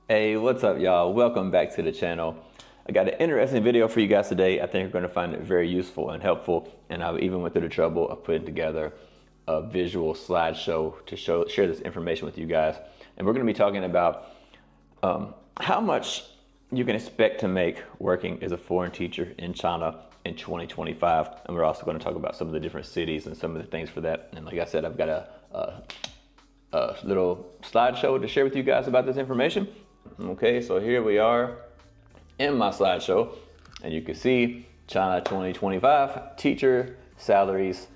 Hey, what's up, y'all? Welcome back to the channel. I got an interesting video for you guys today. I think you're going to find it very useful and helpful, and I even went through the trouble of putting together a visual slideshow to share this information with you guys. And we're going to be talking about how much you can expect to make working as a foreign teacher in China in 2025. And we're also going to talk about some of the different cities and some of the things for that. And like I said, I've got a little slideshow to share with you guys about this information. Okay, so here we are in my slideshow, and you can see China 2025 teacher salaries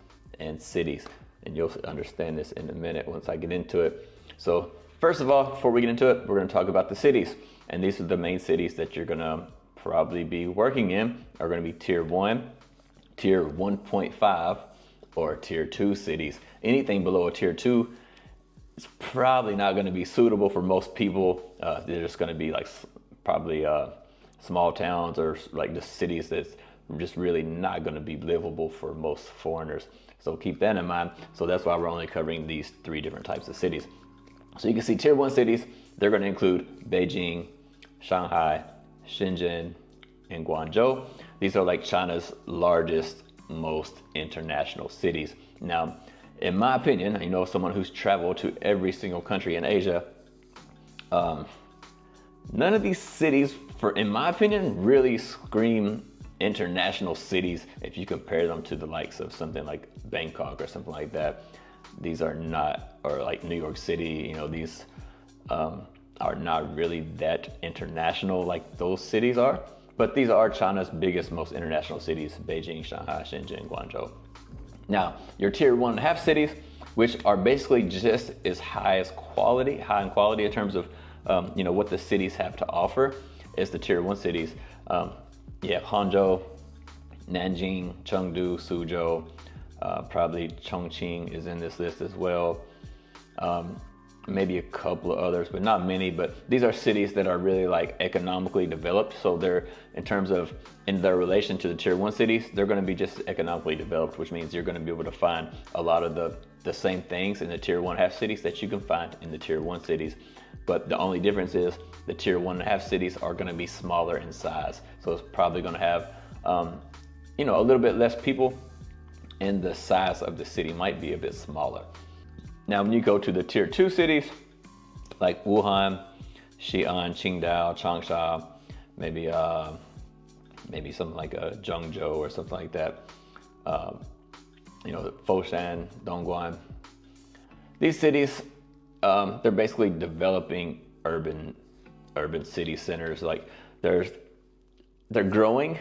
and cities, and you'll understand this in a minute once I get into it. So first of all, before we get into it, we're going to talk about the cities, and these are the main cities that you're going to probably be working in are going to be tier 1, tier 1.5, or tier 2 cities. Anything below a tier 2, it's probably not going to be suitable for most people. They're just going to be like probably small towns or like just cities that's just really not going to be livable for most foreigners. So keep that in mind. So that's why we're only covering these 3 different types of cities. So you can see tier 1 cities, they're going to include Beijing, Shanghai, Shenzhen, and Guangzhou. These are like China's largest, most international cities. Now, in my opinion, you know, someone who's traveled to every single country in Asia, none of these cities, in my opinion, really scream international cities if you compare them to the likes of something like Bangkok or something like that. These are not, or like New York City, you know, these are not really that international like those cities are. But these are China's biggest, most international cities: Beijing, Shanghai, Shenzhen, Guangzhou. Now, your tier 1.5 cities, which are basically just as high in quality in terms of you know, what the cities have to offer, is the tier 1 cities. Yeah, Hangzhou, Nanjing, Chengdu, Suzhou, probably Chongqing is in this list as well. Maybe a couple of others, but not many. But these are cities that are really like economically developed. So they're, in terms of in their relation to the tier 1 cities, they're going to be just economically developed, which means you're going to be able to find a lot of the same things in the tier 1.5 cities that you can find in the tier 1 cities. But the only difference is the tier 1.5 cities are going to be smaller in size. So it's probably going to have, you know, a little bit less people, and the size of the city might be a bit smaller. Now, when you go to the tier 2 cities, like Wuhan, Xi'an, Qingdao, Changsha, maybe something like a Zhengzhou or something like that, you know, Foshan, Dongguan. These cities, they're basically developing urban city centers. Like they're growing,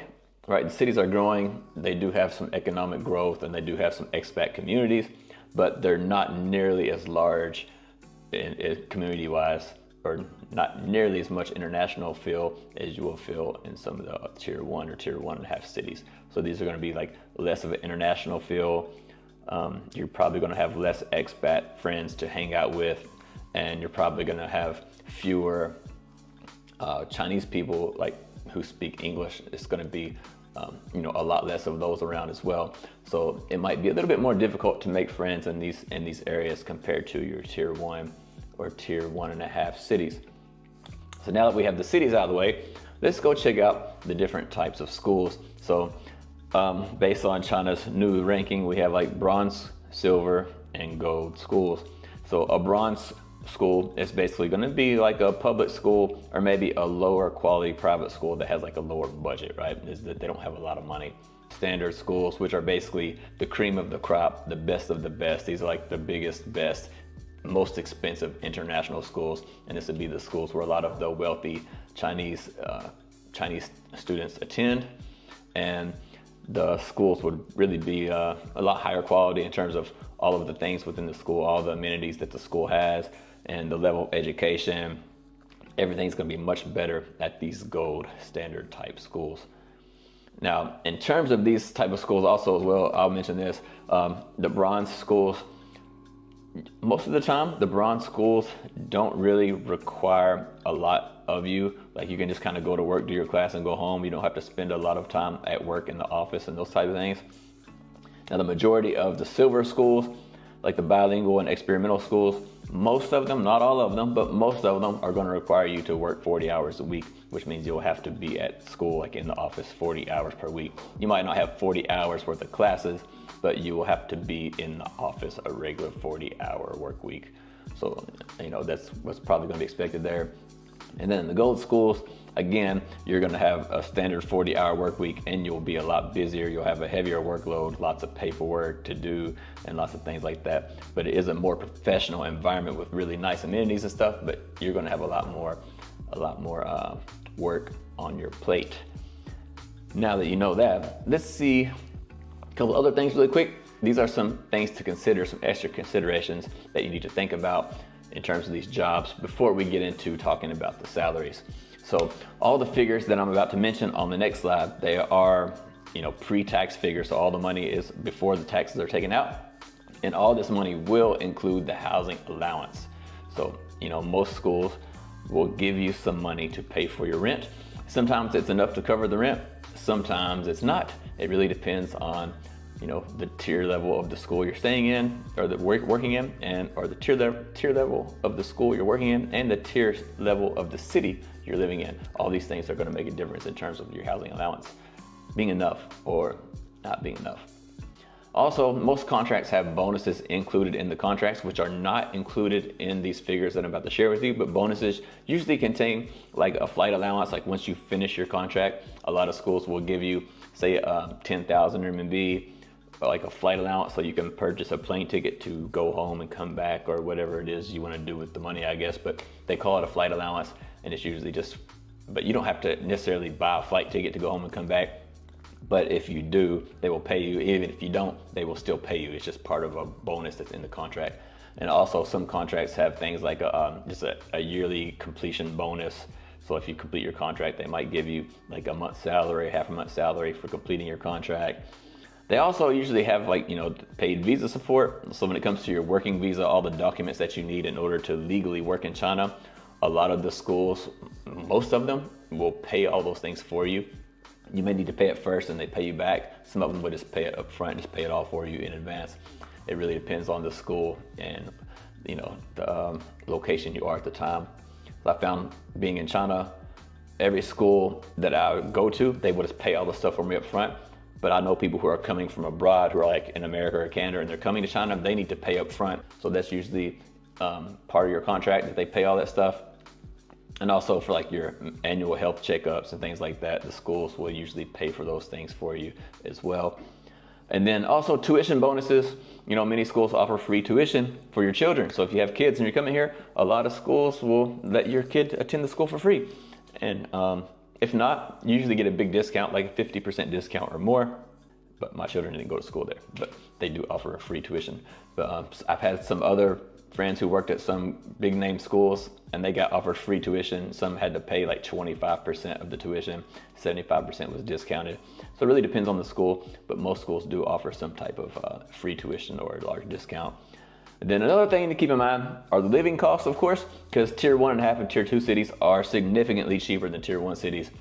right? The cities are growing. They do have some economic growth, and they do have some expat communities, but they're not nearly as large in community-wise, or not nearly as much international feel as you will feel in some of the tier 1 or tier 1.5 cities. So these are going to be like less of an international feel. You're probably going to have less expat friends to hang out with, and you're probably going to have fewer Chinese people like who speak English. It's going to be you know, a lot less of those around as well. So it might be a little bit more difficult to make friends in these areas compared to your tier 1 or tier 1.5 cities. So now that we have the cities out of the way, let's go check out the different types of schools. So based on China's new ranking, we have like bronze, silver, and gold schools. So a bronze school is basically going to be like a public school, or maybe a lower quality private school that has like a lower budget, right? Is that they don't have a lot of money. Standard schools, which are basically the cream of the crop, the best of the best. These are like the biggest, best, most expensive international schools, and this would be the schools where a lot of the wealthy Chinese students attend. And the schools would really be a lot higher quality in terms of all of the things within the school, all the amenities that the school has, and the level of education. Everything's going to be much better at these gold standard type schools. Now, in terms of these type of schools also as well, I'll mention this, the bronze schools, most of the time, the bronze schools don't really require a lot of you. Like you can just kind of go to work, do your class, and go home. You don't have to spend a lot of time at work in the office and those type of things. Now, the majority of the silver schools, like the bilingual and experimental schools, Most of them, not all of them, but most of them are going to require you to work 40 hours a week, which means you'll have to be at school, like in the office, 40 hours per week. You might not have 40 hours worth of classes, but you will have to be in the office a regular 40-hour work week. So, that's what's probably going to be expected there. And then in the gold schools, again, you're going to have a standard 40-hour work week, and you'll be a lot busier. You'll have a heavier workload, lots of paperwork to do, and lots of things like that. But it is a more professional environment with really nice amenities and stuff. But you're going to have a lot more work on your plate. Now that you know that, let's see a couple other things really quick. These are some things to consider, some extra considerations that you need to think about in terms of these jobs before we get into talking about the salaries. So all the figures that I'm about to mention on the next slide, they are, pre-tax figures. So all the money is before the taxes are taken out. And all this money will include the housing allowance. So, most schools will give you some money to pay for your rent. Sometimes it's enough to cover the rent. Sometimes it's not. It really depends on the tier level of the school you're staying in, or the working in, or the tier level of the school you're working in, and the tier level of the city you're living in. All these things are going to make a difference in terms of your housing allowance being enough or not being enough. Also, most contracts have bonuses included in the contracts, which are not included in these figures that I'm about to share with you, but bonuses usually contain like a flight allowance. Like once you finish your contract, a lot of schools will give you, say, 10,000 RMB, like a flight allowance, so you can purchase a plane ticket to go home and come back, or whatever it is you want to do with the money, I guess. But they call it a flight allowance, and it's usually but you don't have to necessarily buy a flight ticket to go home and come back. But if you do, they will pay you. Even if you don't, they will still pay you. It's just part of a bonus that's in the contract. And also some contracts have things like just a yearly completion bonus. So if you complete your contract, they might give you like a month's salary, half a month's salary for completing your contract. They also usually have paid visa support. So when it comes to your working visa, all the documents that you need in order to legally work in China, a lot of the schools, most of them, will pay all those things for you. You may need to pay it first and they pay you back. Some of them will just pay it up front, just pay it all for you in advance. It really depends on the school and the location you are at the time. So I found being in China, every school that I go to, they would just pay all the stuff for me up front. But I know people who are coming from abroad, who are like in America or Canada, and they're coming to China, they need to pay up front. So that's usually part of your contract, that they pay all that stuff. And also for like your annual health checkups and things like that, the schools will usually pay for those things for you as well. And then also tuition bonuses. Many schools offer free tuition for your children. So if you have kids and you're coming here, a lot of schools will let your kid attend the school for free. And if not, you usually get a big discount, like a 50% discount or more. But my children didn't go to school there, but they do offer a free tuition. But I've had some other friends who worked at some big name schools and they got offered free tuition. Some had to pay like 25% of the tuition, 75% was discounted. So it really depends on the school, but most schools do offer some type of free tuition or a large discount. And then another thing to keep in mind are the living costs, of course, because tier 1.5 and tier 2 cities are significantly cheaper than tier 1 cities,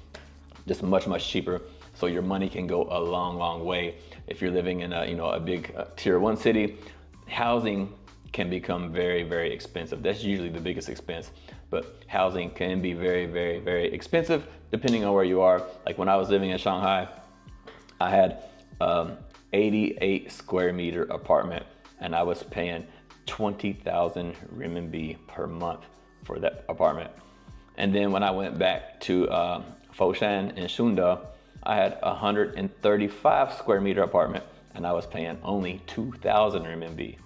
just much, much cheaper. So your money can go a long, long way. If you're living in a big tier 1 city, housing can become very, very expensive. That's usually the biggest expense, but housing can be very, very, very expensive depending on where you are. Like when I was living in Shanghai, I had 88 square meter apartment and I was paying 20,000 renminbi per month for that apartment. And then when I went back to Foshan and Shunda, I had a 135 square meter apartment and I was paying only 2,000 renminbi.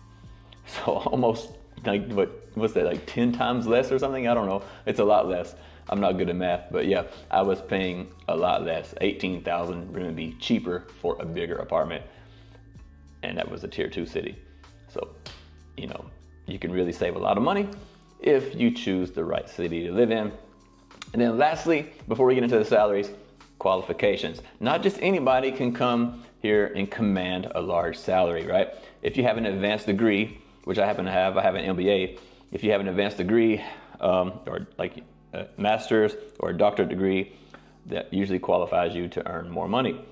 So almost like, what's that, like 10 times less or something? I don't know. It's a lot less. I'm not good at math, but yeah, I was paying a lot less, 18,000 renminbi cheaper for a bigger apartment. And that was a tier 2 city. So, you can really save a lot of money if you choose the right city to live in. And then lastly, before we get into the salaries, qualifications. Not just anybody can come here and command a large salary, right? If you have an advanced degree, which I happen to have, I have an MBA. If you have an advanced degree or like a master's or a doctorate degree, that usually qualifies you to earn more money.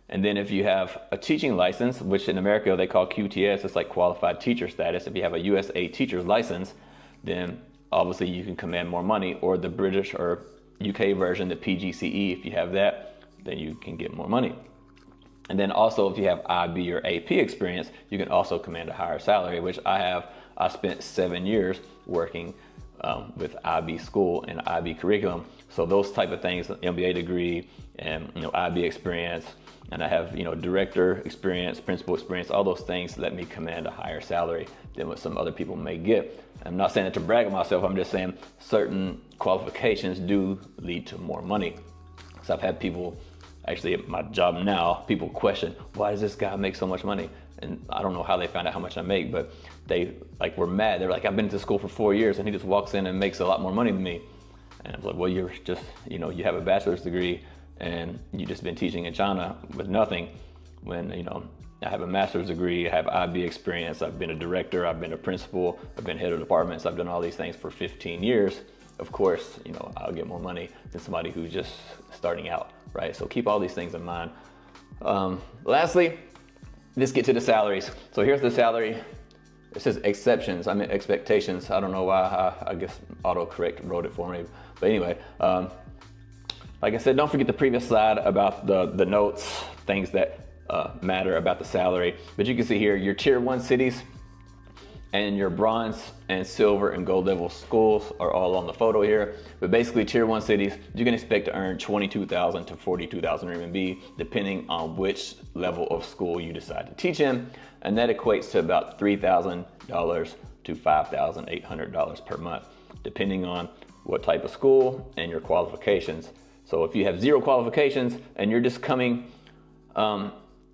And then if you have a teaching license, which in America they call QTS, it's like qualified teacher status. If you have a USA teacher's license, then obviously you can command more money, or the British or UK version, the PGCE, if you have that, then you can get more money. And then also if you have IB or AP experience, you can also command a higher salary, which I have. I spent 7 years working with IB school and IB curriculum. So those type of things, MBA degree and IB experience, and I have director experience, principal experience, all those things let me command a higher salary than what some other people may get. I'm not saying it to brag on myself, I'm just saying certain qualifications do lead to more money. So I've had people, actually at my job now, people question, why does this guy make so much money? And I don't know how they found out how much I make, but they were mad. They're like, I've been to school for 4 years and he just walks in and makes a lot more money than me. And I was like, well, you're just, you have a bachelor's degree and you've just been teaching in China with nothing. When, I have a master's degree, I have IB experience, I've been a director, I've been a principal, I've been head of departments, I've done all these things for 15 years. Of course, I'll get more money than somebody who's just starting out, right? So keep all these things in mind. Lastly, let's get to the salaries. So here's the salary. It says exceptions, I mean expectations. I don't know why, I guess autocorrect wrote it for me. But anyway, like I said, don't forget the previous slide about the notes, things that matter about the salary. But you can see here, your tier 1 cities and your bronze and silver and gold level schools are all on the photo here. But basically tier 1 cities, you can expect to earn 22,000 to 42,000 RMB, depending on which level of school you decide to teach in. And that equates to about $3,000 to $5,800 per month, depending on what type of school and your qualifications. So if you have 0 qualifications and you're just coming,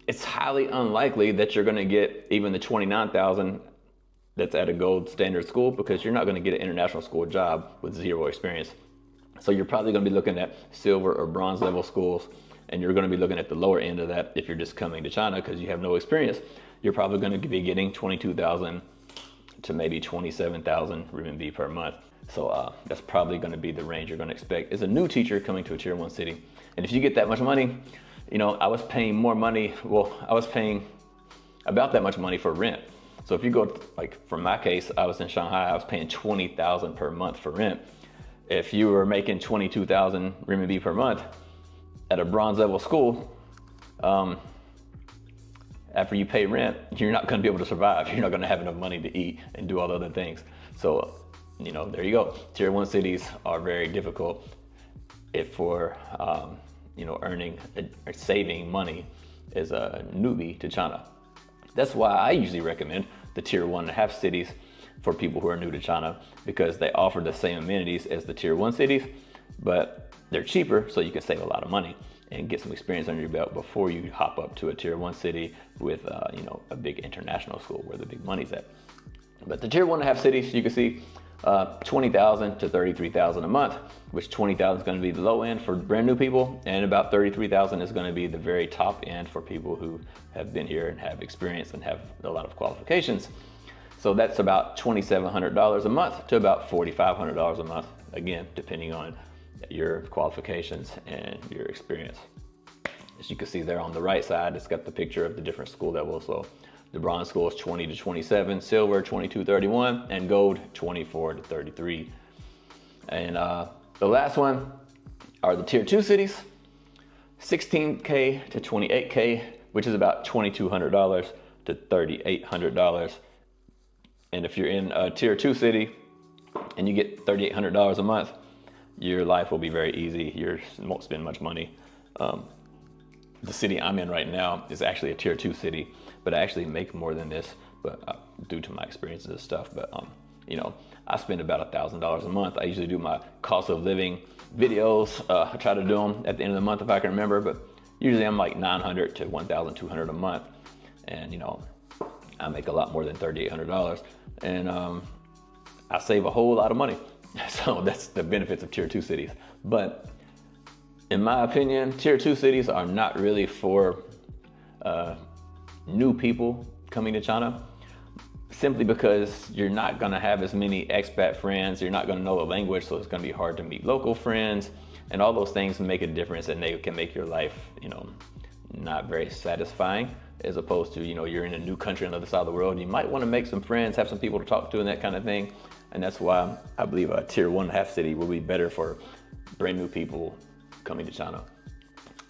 it's highly unlikely that you're gonna get even the 29,000 that's at a gold standard school, because you're not gonna get an international school job with 0 experience. So you're probably gonna be looking at silver or bronze level schools, and you're gonna be looking at the lower end of that if you're just coming to China because you have no experience. You're probably gonna be getting 22,000 to maybe 27,000 RMB per month. So that's probably gonna be the range you're gonna expect as a new teacher coming to a tier 1 city. And if you get that much money, I was paying more money, I was paying about that much money for rent. So if you go, for my case, I was in Shanghai, I was paying 20,000 per month for rent. If you were making 22,000 RMB per month at a bronze level school, after you pay rent, you're not gonna be able to survive. You're not gonna have enough money to eat and do all the other things. So, there you go. Tier 1 cities are very difficult for, earning or saving money as a newbie to China. That's why I usually recommend the tier 1.5 cities for people who are new to China, because they offer the same amenities as the tier 1 cities, but they're cheaper, so you can save a lot of money and get some experience under your belt before you hop up to a tier 1 city with a big international school where the big money's at. But the tier 1.5 cities, you can see 20,000 to 33,000 a month, which 20,000 is going to be the low end for brand new people, and about 33,000 is going to be the very top end for people who have been here and have experience and have a lot of qualifications. So that's about $2,700 a month to about $4,500 a month, again, depending on your qualifications and your experience. As you can see there on the right side, it's got the picture of the different school levels. So the bronze school is 20 to 27, silver 22 to 31, and gold 24 to 33. And the last one are the tier 2 cities, 16K to 28K, which is about $2,200 to $3,800. And if you're in a tier 2 city and you get $3,800 a month, your life will be very easy. You won't spend much money. The city I'm in right now is actually a tier 2 city, but I actually make more than this, but due to my experiences and stuff. But I spend about $1,000 a month. I usually do my cost of living videos. I try to do them at the end of the month if I can remember, but usually I'm like $900 to $1,200 a month, and I make a lot more than $3,800, and I save a whole lot of money. So that's the benefits of tier 2 cities. But in my opinion, tier 2 cities are not really for new people coming to China, simply because you're not gonna have as many expat friends, you're not gonna know the language, so it's gonna be hard to meet local friends, and all those things make a difference, and they can make your life, not very satisfying, as opposed to, you're in a new country on the other side of the world, you might wanna make some friends, have some people to talk to and that kind of thing. And that's why I believe a tier 1.5 city will be better for brand new people coming to China.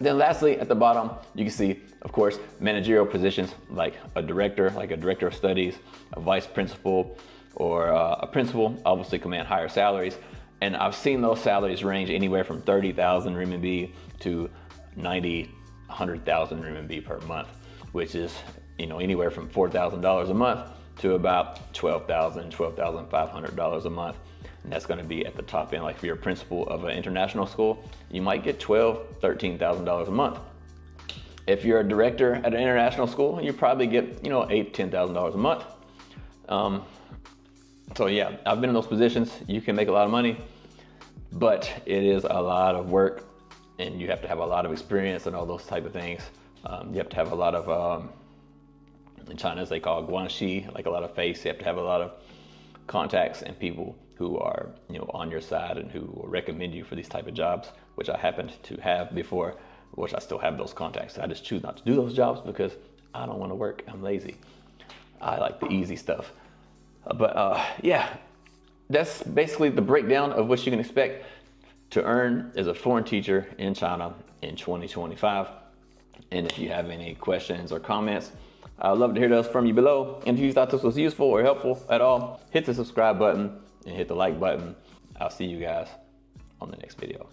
Then lastly, at the bottom, you can see, of course, managerial positions like a director of studies, a vice principal, or a principal obviously command higher salaries. And I've seen those salaries range anywhere from 30,000 renminbi to 90, 100,000 renminbi per month, which is, anywhere from $4,000 a month to about $12,000, $12,500 a month. And that's going to be at the top end. Like if you're a principal of an international school, you might get $12,000, $13,000 a month. If you're a director at an international school, you probably get, $8,000, $10,000 a month. So yeah, I've been in those positions. You can make a lot of money, but it is a lot of work, and you have to have a lot of experience and all those type of things. You have to have a lot of, in China, as they call it, guanxi, like a lot of face. You have to have a lot of contacts and people who are, on your side and who will recommend you for these type of jobs, which I happened to have before, which I still have those contacts. I just choose not to do those jobs because I don't want to work. I'm lazy. I like the easy stuff. But yeah, that's basically the breakdown of what you can expect to earn as a foreign teacher in China in 2025. And if you have any questions or comments, I'd love to hear those from you below. And if you thought this was useful or helpful at all, hit the subscribe button and hit the like button. I'll see you guys on the next video.